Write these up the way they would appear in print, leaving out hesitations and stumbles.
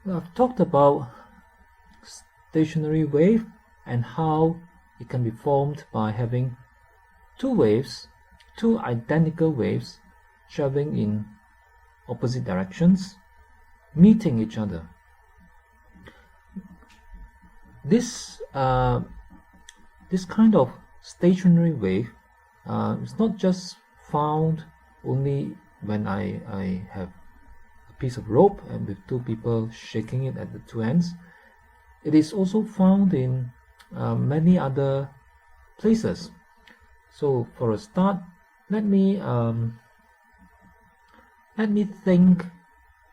I've talked about stationary wave and how it can be formed by having two identical waves traveling in opposite directions, meeting each other. This kind of stationary wave is not just found only when I have a piece of rope and with two people shaking it at the two ends. It is also found in many other places. So for a start, let me think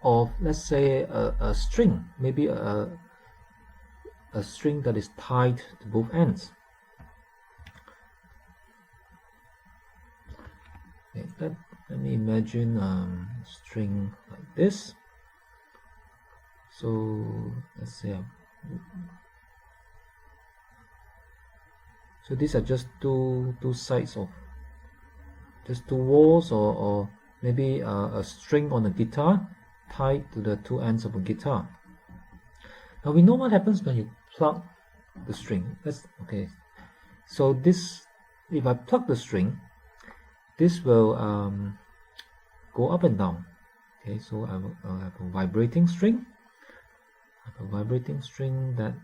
of, let's say, a string, maybe a string that is tied to both ends. Okay, let me imagine a string like this. So let's say so these are just two sides of just two walls, or maybe a string on a guitar tied to the two ends of a guitar. Now we know what happens when you plug the string. Okay. So this, if I plug the string, this will go up and down. Okay, so I'll have a vibrating string. A vibrating string that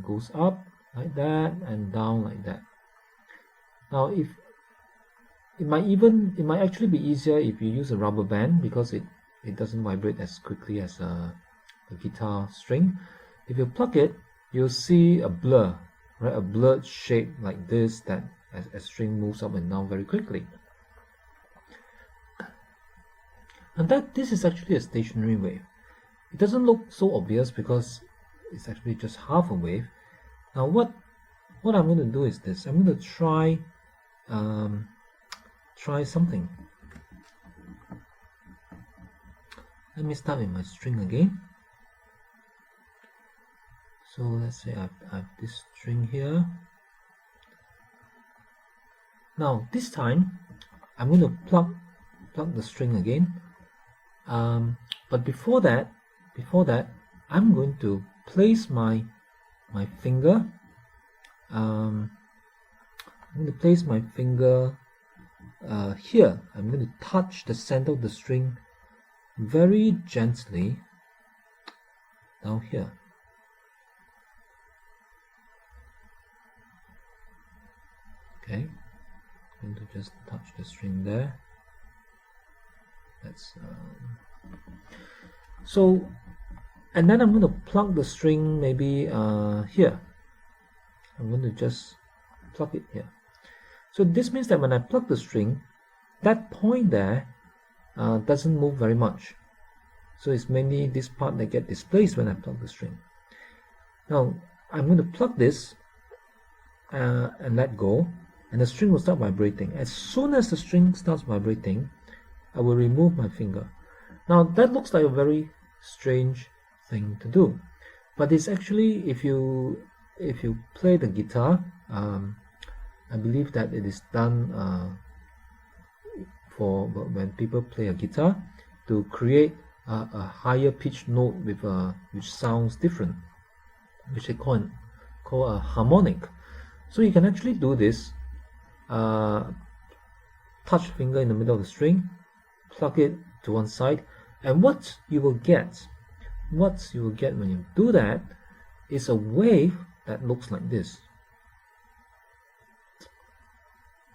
goes up like that and down like that. Now, if it might actually be easier if you use a rubber band, because it doesn't vibrate as quickly as a guitar string. If you plug it, you'll see a blur, right? A blurred shape like this, that as a string moves up and down very quickly. And this is actually a stationary wave. It doesn't look so obvious because it's actually just half a wave. Now what I'm going to do is this. I'm going to try something. Let me start with my string again. So let's say I have this string here. Now this time I'm going to plug the string again. But before that, I'm going to place my finger. I'm going to place my finger here. I'm going to touch the center of the string very gently down here. Okay, I'm going to just touch the string there. That's so, and then I'm going to plug the string maybe here. I'm going to just plug it here. So this means that when I plug the string, that point there doesn't move very much. So it's mainly this part that gets displaced when I plug the string. Now I'm going to plug this and let go, and the string will start vibrating. As soon as the string starts vibrating, I will remove my finger. Now that looks like a very strange thing to do, but it's actually, if you play the guitar, I believe that it is done for when people play a guitar to create a higher pitched note with which sounds different, which they call a harmonic. So you can actually do this. Touch finger in the middle of the string, plug it to one side, and what you will get when you do that is a wave that looks like this.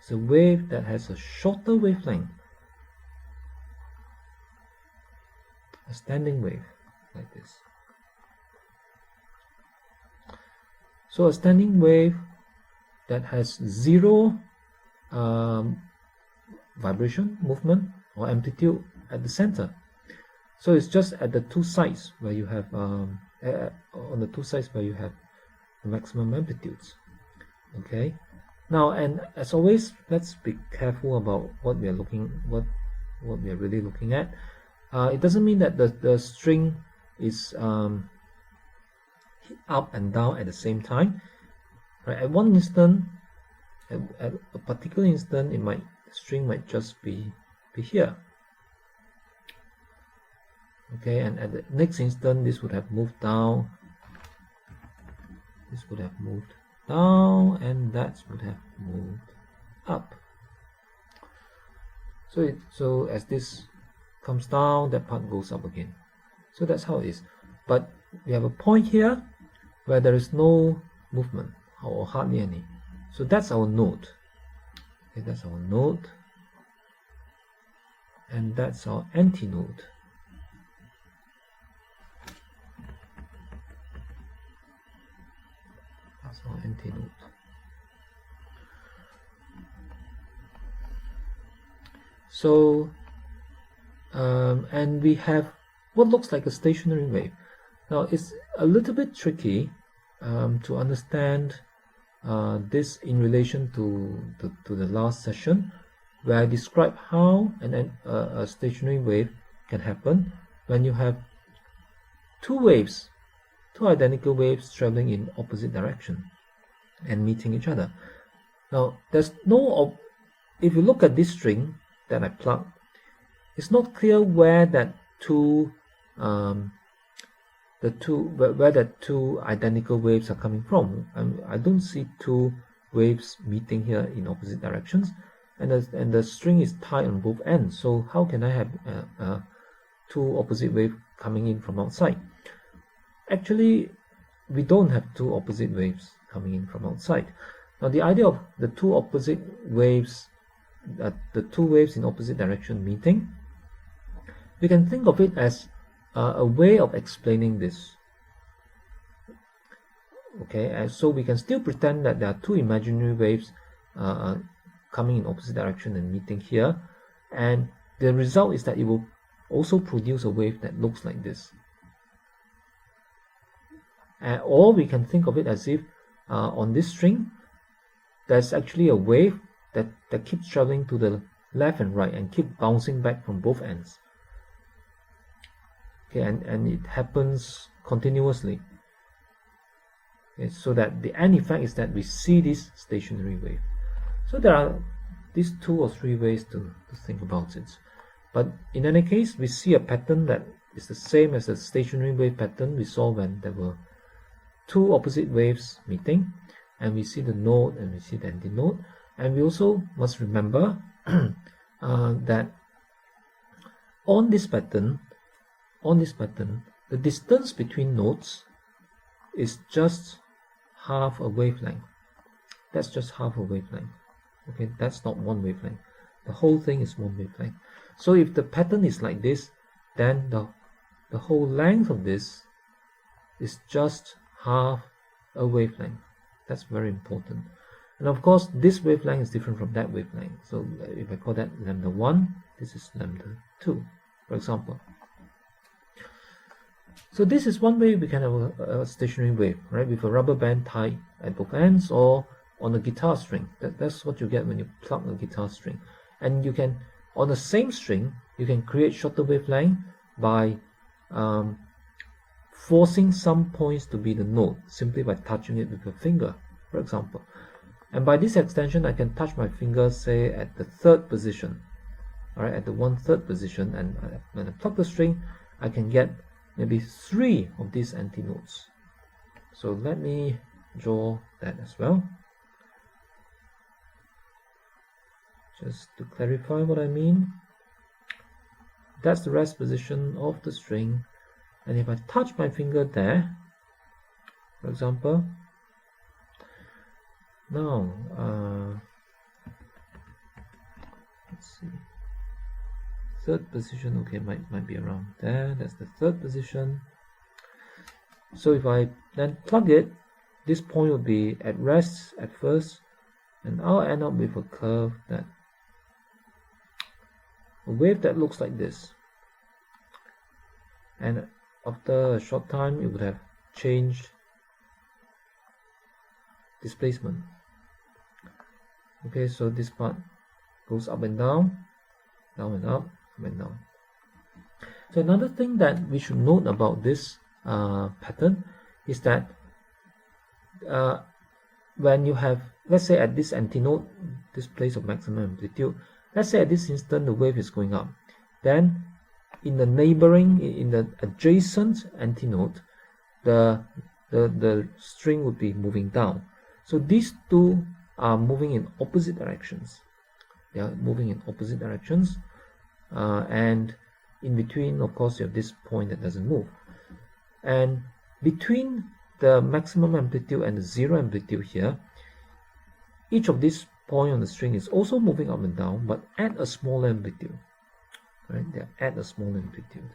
It's a wave that has a shorter wavelength, a standing wave like this. So a standing wave that has zero vibration, movement, or amplitude at the center. So it's just at the two sides where you have on the two sides where you have the maximum amplitudes. Okay. Now, and as always, let's be careful about what we are really looking at. It doesn't mean that the string is up and down at the same time. Right? At one instant, at a particular instant, the string might just be here. Okay, and at the next instant this would have moved down, this would have moved down, and that would have moved up. So as this comes down, that part goes up again. So that's how it is. But we have a point here where there is no movement or hardly any. So that's our node. Okay, that's our node, and that's our antinode. That's our antinode. So, and we have what looks like a stationary wave. Now, it's a little bit tricky to understand this in relation to the last session, where I described how a stationary wave can happen when you have two identical waves traveling in opposite direction and meeting each other. Now, there's no, if you look at this string that I plugged, it's not clear where that two identical waves are coming from. I don't see two waves meeting here in opposite directions, and the string is tied on both ends. So how can I have two opposite waves coming in from outside? Actually, we don't have two opposite waves coming in from outside. Now, the idea of the two opposite waves, the two waves in opposite direction meeting, we can think of it as a way of explaining this. Okay, and so we can still pretend that there are two imaginary waves coming in opposite direction and meeting here, and the result is that it will also produce a wave that looks like this. Or we can think of it as if on this string there's actually a wave that keeps traveling to the left and right and keep bouncing back from both ends. Okay, and it happens continuously. Okay, so that the end effect is that we see this stationary wave. So there are these two or three ways to think about it. But in any case, we see a pattern that is the same as the stationary wave pattern we saw when there were two opposite waves meeting, and we see the node and we see the antinode. And we also must remember that on this pattern, the distance between nodes is just half a wavelength. That's just half a wavelength. Okay, that's not one wavelength. The whole thing is one wavelength. So if the pattern is like this, then the whole length of this is just half a wavelength. That's very important. And of course, this wavelength is different from that wavelength. So if I call that lambda 1, this is lambda 2, for example. So this is one way we can have a stationary wave, right, with a rubber band tied at both ends or on a guitar string. That's what you get when you plug a guitar string. And you can, on the same string, you can create shorter wavelength by forcing some points to be the node, simply by touching it with a finger, for example. And by this extension, I can touch my finger, say, at the third position, alright, at the 1/3 position, and when I plug the string, I can get maybe 3 of these antinodes. So let me draw that as well, just to clarify what I mean. That's the rest position of the string, and if I touch my finger there, for example, now let's see, third position, okay, might be around there. That's the third position. So if I then plug it, this point will be at rest at first, and I'll end up with a curve a wave that looks like this. And after a short time, it would have changed displacement. Okay, so this part goes up and down, down and up, up and down. So another thing that we should note about this pattern is that when you have, let's say at this antinode, this place of maximum amplitude, let's say at this instant the wave is going up, then in the neighboring, in the adjacent antinode, the string would be moving down. So these two are moving in opposite directions. They are moving in opposite directions, and in between, of course, you have this point that doesn't move. And between the maximum amplitude and the zero amplitude here, each of these points on the string is also moving up and down, but at a smaller amplitude. Right? They're at a smaller amplitude.